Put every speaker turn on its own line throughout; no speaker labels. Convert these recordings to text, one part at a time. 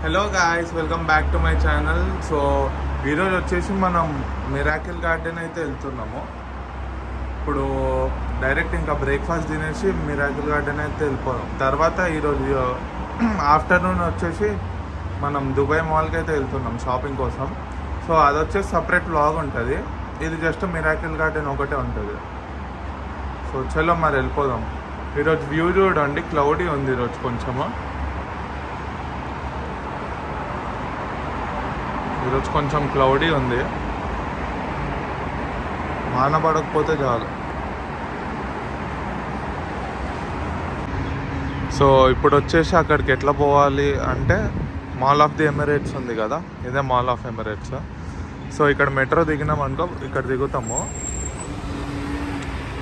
Hello guys, welcome back to my channel. So ఈరోజు వచ్చేసి మనం మిరాకిల్ గార్డెన్ అయితే వెళ్తున్నాము. ఇప్పుడు డైరెక్ట్ ఇంకా బ్రేక్ఫాస్ట్ తినేసి మిరాకిల్ గార్డెన్ అయితే వెళ్ళిపోదాం. తర్వాత ఈరోజు ఆఫ్టర్నూన్ వచ్చేసి మనం దుబాయ్ మాల్కి అయితే వెళ్తున్నాం షాపింగ్ కోసం. సో అది వచ్చేసి సపరేట్ వ్లాగ్ ఉంటుంది. ఇది జస్ట్ మిరాకిల్ గార్డెన్ ఒకటే ఉంటుంది. సో చలో మరి వెళ్ళిపోదాం. ఈరోజు వ్యూ చూడండి, క్లౌడీ ఉంది ఈరోజు కొంచెము. ఈరోజు కొంచెం క్లౌడీ ఉంది, వాన పడకపోతే చాలు. సో ఇప్పుడు వచ్చేసి అక్కడికి ఎట్లా పోవాలి అంటే, మాల్ ఆఫ్ ది ఎమిరేట్స్ ఉంది కదా, ఇదే మాల్ ఆఫ్ ఎమిరేట్స్. సో ఇక్కడ మెట్రో దిగినాం అనుకో, ఇక్కడ దిగుతాము.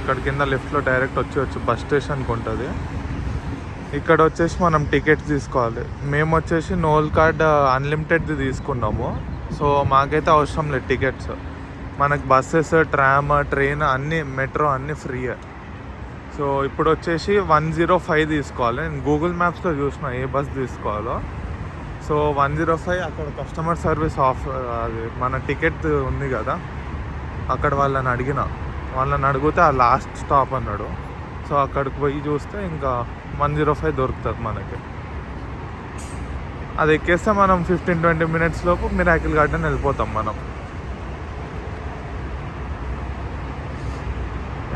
ఇక్కడ కింద లెఫ్ట్లో డైరెక్ట్ వచ్చి బస్ స్టేషన్కి ఉంటుంది. ఇక్కడ వచ్చేసి మనం టికెట్స్ తీసుకోవాలి. మేము వచ్చేసి నోల్ కార్డ్ అన్లిమిటెడ్ది తీసుకున్నాము. సో మాకైతే అవసరం లేదు టికెట్స్. మనకు బస్సెస్, ట్రామ్, ట్రైన్ అన్నీ, మెట్రో అన్నీ ఫ్రీయే. సో ఇప్పుడు వచ్చేసి 105 తీసుకోవాలి. నేను గూగుల్ మ్యాప్స్లో చూసిన ఏ బస్ తీసుకోవాలో. సో 105 అక్కడ కస్టమర్ సర్వీస్ అది మన టికెట్ ఉంది కదా, అక్కడ వాళ్ళని అడిగితే ఆ లాస్ట్ స్టాప్ అన్నాడు. సో అక్కడికి పోయి చూస్తే ఇంకా 105 దొరుకుతుంది మనకి. అది ఎక్కేస్తే మనం 15-20 మినిట్స్ లోపు మిరాకిల్ గార్డెన్ వెళ్ళిపోతాం మనం.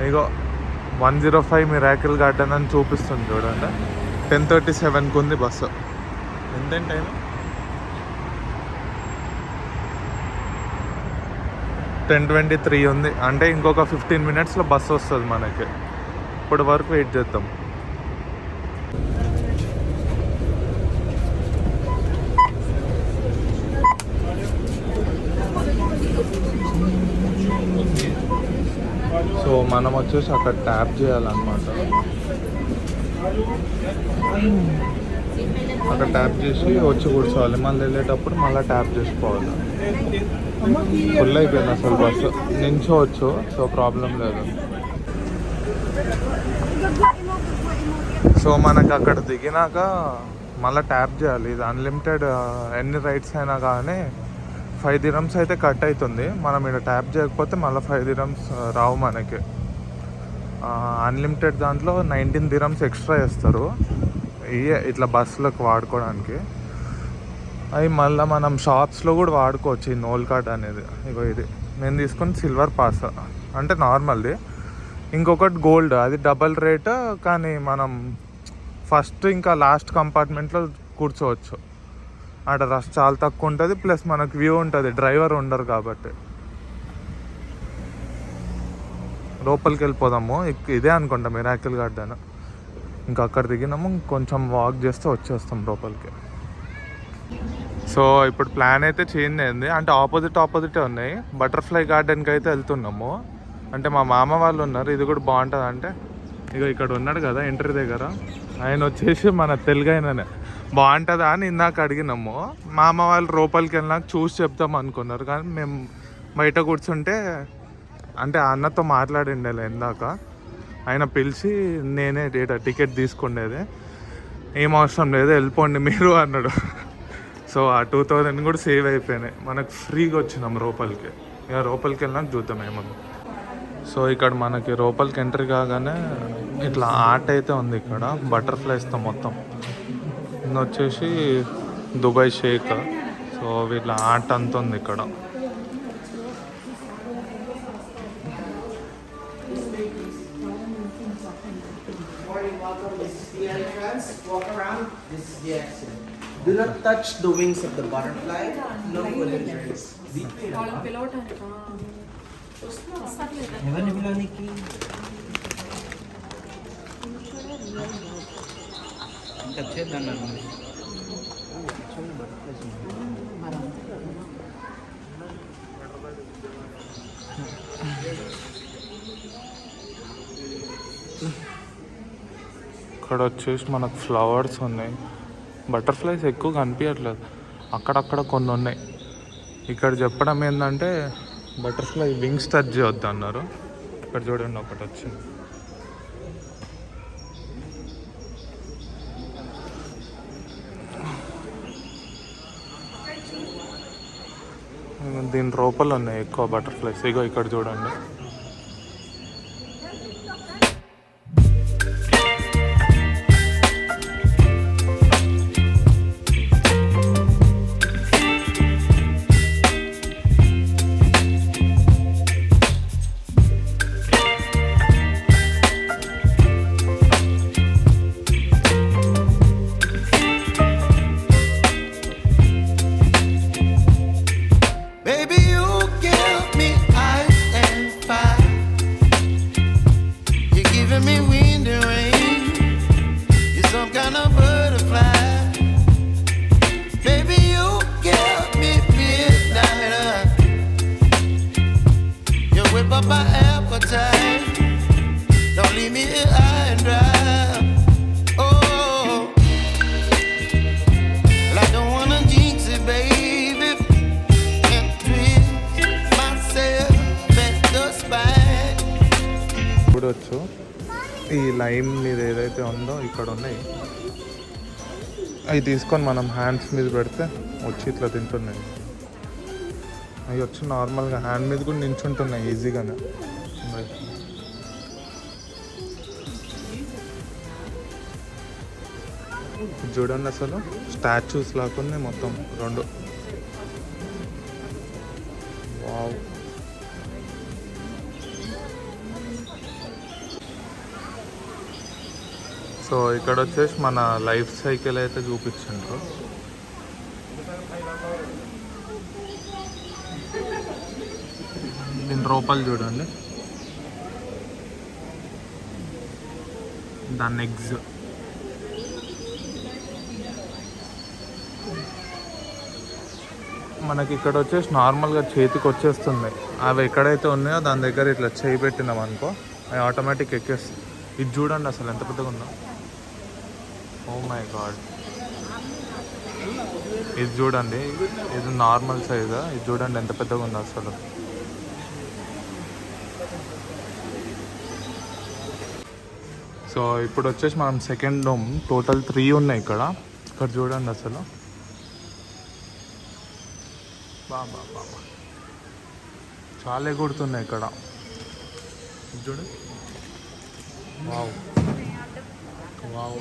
ఇగో 105 మిరాకిల్ గార్డెన్ అని చూపిస్తుంది చూడండి. 10:37కి ఉంది బస్సు. ఎంతేం టైం? 10:23 ఉంది. అంటే ఇంకొక 15 మినిట్స్లో బస్సు వస్తుంది మనకి. ఇప్పటి వరకు వెయిట్ చేద్దాం. సో మనం వచ్చేసి అక్కడ ట్యాప్ చేయాలన్నమాట. అక్కడ ట్యాప్ చేసి వచ్చి కూర్చోవాలి. మళ్ళీ వెళ్ళేటప్పుడు మళ్ళీ ట్యాప్ చేసుకోవాలి. ఫుల్ అయిపోయింది అసలు బస్సు. నించోవచ్చు, సో ప్రాబ్లం లేదు. సో మనకు అక్కడ దిగినాక మళ్ళీ ట్యాప్ చేయాలి. ఇది అన్లిమిటెడ్, ఎన్ని రైడ్స్ అయినా కానీ 5 dirhams అయితే కట్ అవుతుంది. మనం ఇక్కడ ట్యాప్ చేయకపోతే మళ్ళీ 5 dirhams రావు మనకి. అన్లిమిటెడ్ దాంట్లో 19 dirhams ఎక్స్ట్రా వేస్తారు ఇట్లా బస్సులకు వాడుకోవడానికి. అవి మళ్ళీ మనం షాప్స్లో కూడా వాడుకోవచ్చు ఈ నోల్ కార్డ్ అనేది. ఇగో ఇది నేను తీసుకుని సిల్వర్ పాస్, అంటే నార్మల్ది. ఇంకొకటి గోల్డ్, అది డబల్ రేట్. కానీ మనం ఫస్ట్ ఇంకా లాస్ట్ కంపార్ట్మెంట్లో కూర్చోవచ్చు. అక్కడ రష్ చాలా తక్కువ ఉంటుంది, ప్లస్ మనకు వ్యూ ఉంటుంది, డ్రైవర్ ఉండరు కాబట్టి. లోపలికి వెళ్ళిపోదాము. ఇదే అనుకుంటా మిరాకిల్ గార్డెన్. ఇంకా అక్కడ దిగినాము, కొంచెం వాక్ చేస్తే వచ్చేస్తాం లోపలికి. సో ఇప్పుడు ప్లాన్ అయితే చేంజ్ అయింది. అంటే ఆపోజిటే ఉన్నాయి. బటర్ఫ్లై గార్డెన్కి అయితే వెళ్తున్నాము. అంటే మా మామ వాళ్ళు ఉన్నారు, ఇది కూడా బాగుంటుంది అంటే. ఇక ఇక్కడ ఉన్నాడు కదా ఎంట్రీ దగ్గర, ఆయన వచ్చేసి మన తెలుగు ఆయననే. బాగుంటుందా అని ఇందాక అడిగినాము. మా అమ్మ వాళ్ళు లోపలికి వెళ్ళినాక చూసి చెప్తాం అనుకున్నారు. కానీ మేము బయట కూర్చుంటే, అంటే అన్నతో మాట్లాడిండేలే ఇందాక, ఆయన పిలిచి నేనే టికెట్ తీసుకుండేది, ఏం అవసరం లేదు వెళ్ళిపోండి మీరు అన్నాడు. సో ఆ 2000 కూడా సేవ్ అయిపోయినాయి. మనకు ఫ్రీగా వచ్చినాం లోపలికి. ఇక లోపలికి వెళ్ళినాక చూద్దాం ఏమన్నా. సో ఇక్కడ మనకి లోపలికి ఎంట్రీ కాగానే ఇట్లా ఆర్ట్ అయితే ఉంది ఇక్కడ, బటర్ఫ్లైస్తో మొత్తం. ఇది వచ్చేసి దుబాయ్ షేక్. సో వీళ్ళ ఆర్ట్ అంత ఉంది ఇక్కడ.
Do not touch the wings of the butterfly. No collisions. ఎవరిని పిలవనికి? ఇంకా చేద్దాం.
ఇక్కడ వచ్చేసి మనకు ఫ్లవర్స్ ఉన్నాయి. బటర్ఫ్లైస్ ఎక్కువ కనిపించట్లేదు, అక్కడక్కడ కొన్ని ఉన్నాయి. ఇక్కడ చెప్పడం ఏంటంటే బటర్ఫ్లై వింగ్స్ టచ్ చేయొద్దు అన్నారు. ఇక్కడ చూడండి ఒకటి వచ్చింది. దీని లోపల ఉన్నాయి ఎక్కువ బటర్ఫ్లైస్. ఇగో ఇక్కడ చూడండి.
Baby, you give me ice and fire. You're giving me wind and rain. You're some kind of butterfly. Baby, you give me midnight. You whip up my appetite. Don't leave me here high and dry. Oh, well, I don't wanna jinx it, baby. And twist myself at the spine.
చూడొచ్చు ఈ lime మీద ఏదైతే ఉందో ఇక్కడ ఉన్నాయి. అవి తీసుకొని మనం హ్యాండ్స్ మీద పెడితే వచ్చి ఇట్లా తింటున్నాయి. అవి వచ్చి నార్మల్గా హ్యాండ్ మీద కూడా నించుంటున్నాయి ఈజీగానే. ఇది చూడండి, అసలు స్టాచ్యూస్ లాగా మొత్తం రెండు. వావ్. సో ఇక్కడ వచ్చేసి మన లైఫ్ సైకిల్ అయితే చూపించారు. దీని రూపాయలు చూడండి, దాని ఎగ్స్. మనకి ఇక్కడ వచ్చేసి నార్మల్గా చేతికి వచ్చేస్తున్నాయి. అవి ఎక్కడైతే ఉన్నాయో దాని దగ్గర ఇట్లా చేయి పెట్టినాం అనుకో, అవి ఆటోమేటిక్ ఎక్కేస్తాయి. ఇది చూడండి అసలు ఎంత పెద్దగా ఉందో. Oh my God. ఇది చూడండి, ఇది నార్మల్ సైజా. ఇది చూడండి ఎంత పెద్దగా ఉందో అసలు. సో ఇప్పుడు వచ్చేసి మనం సెకండ్ డోమ్, టోటల్ 3 ఉన్నాయి ఇక్కడ. ఇక్కడ చూడండి అసలు. బాబా బాబా, చాలా ఎగురుతున్నాయి ఇక్కడ. చూడు. Wow wow.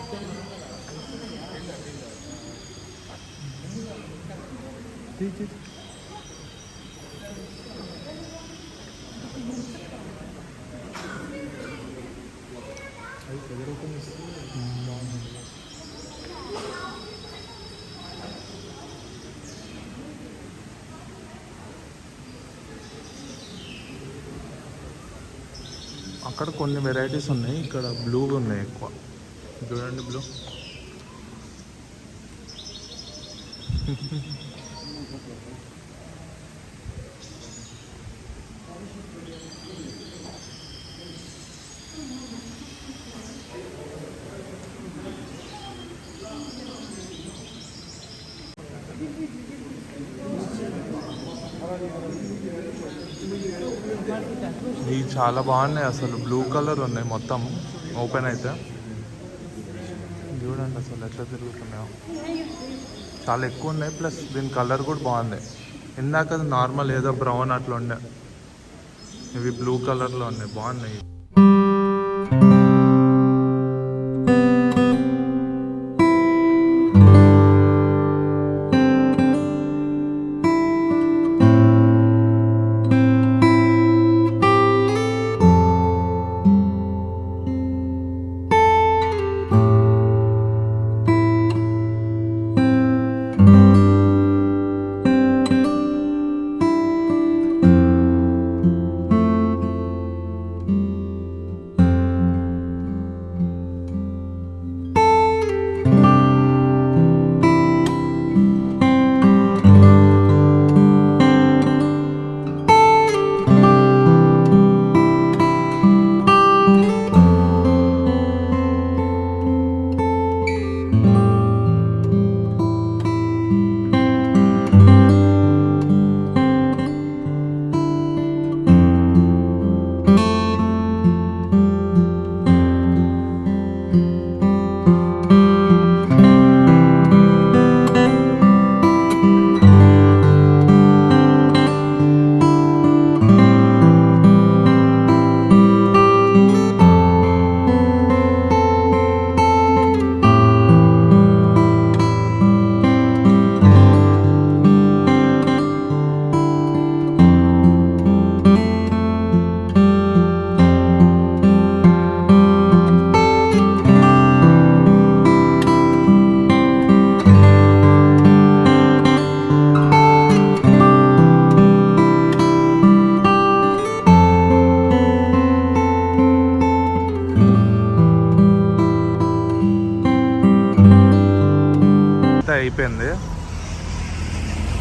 అక్కడ కొన్ని వెరైటీస్ ఉన్నాయి, ఇక్కడ బ్లూ ఉన్నాయి ఎక్కువ. చూడండి బ్లూ. ఇవి చాలా బాగున్నాయి అసలు. బ్లూ కలర్ ఉన్నాయి మొత్తం ఓపెన్ అయితే. చూడండి అసలు ఎట్లా తిరుగుతున్నాయో. చాలా ఎక్కువ ఉన్నాయి, ప్లస్ దీని కలర్ కూడా బాగుంది. ఇందాక నార్మల్ ఏదో బ్రౌన్ అట్లా ఉండే, ఇవి బ్లూ కలర్లో ఉన్నాయి, బాగున్నాయి.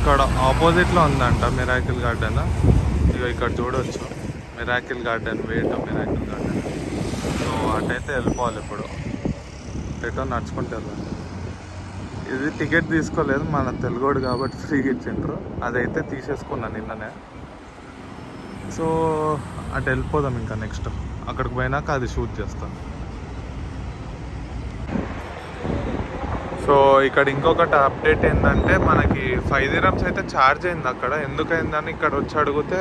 ఇక్కడ ఆపోజిట్లో ఉందంట మిరాకిల్ గార్డెన్. ఇక ఇక్కడ చూడవచ్చు మిరాకిల్ గార్డెన్, వేట మిరాకిల్ గార్డెన్. సో అటైతే వెళ్ళిపోవాలి ఇప్పుడు, ఎటో నడుచుకుంటే వెళ్ళాలి. ఇది టికెట్ తీసుకోలేదు, మన తెలుగోడు కాబట్టి ఫ్రీగా ఇచ్చిండ్రు, అదైతే తీసేసుకున్నాను నిన్ననే. సో అటు వెళ్ళిపోదాం ఇంకా నెక్స్ట్, అక్కడికి పోయినాక అది షూట్ చేస్తాను. సో ఇక్కడ ఇంకొకటి అప్డేట్ ఏంటంటే మనకి 5 dirhams అయితే ఛార్జ్ అయింది అక్కడ. ఎందుకైందని ఇక్కడ వచ్చి అడిగితే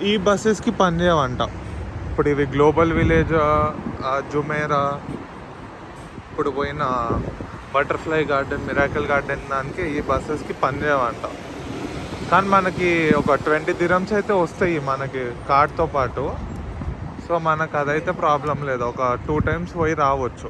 ఈ బస్సెస్కి పనిచేయవంట. ఇప్పుడు ఇవి గ్లోబల్ విలేజ్, జుమేరా, ఇప్పుడు పోయిన బటర్ఫ్లై గార్డెన్, మిరాకిల్ గార్డెన్ దానికి ఈ బస్సెస్కి పనిచేయవంట. కానీ మనకి ఒక 20 dirhams అయితే వస్తాయి మనకి కార్డ్తో పాటు. సో మనకు అదైతే ప్రాబ్లం లేదు, ఒక 2 times పోయి రావచ్చు.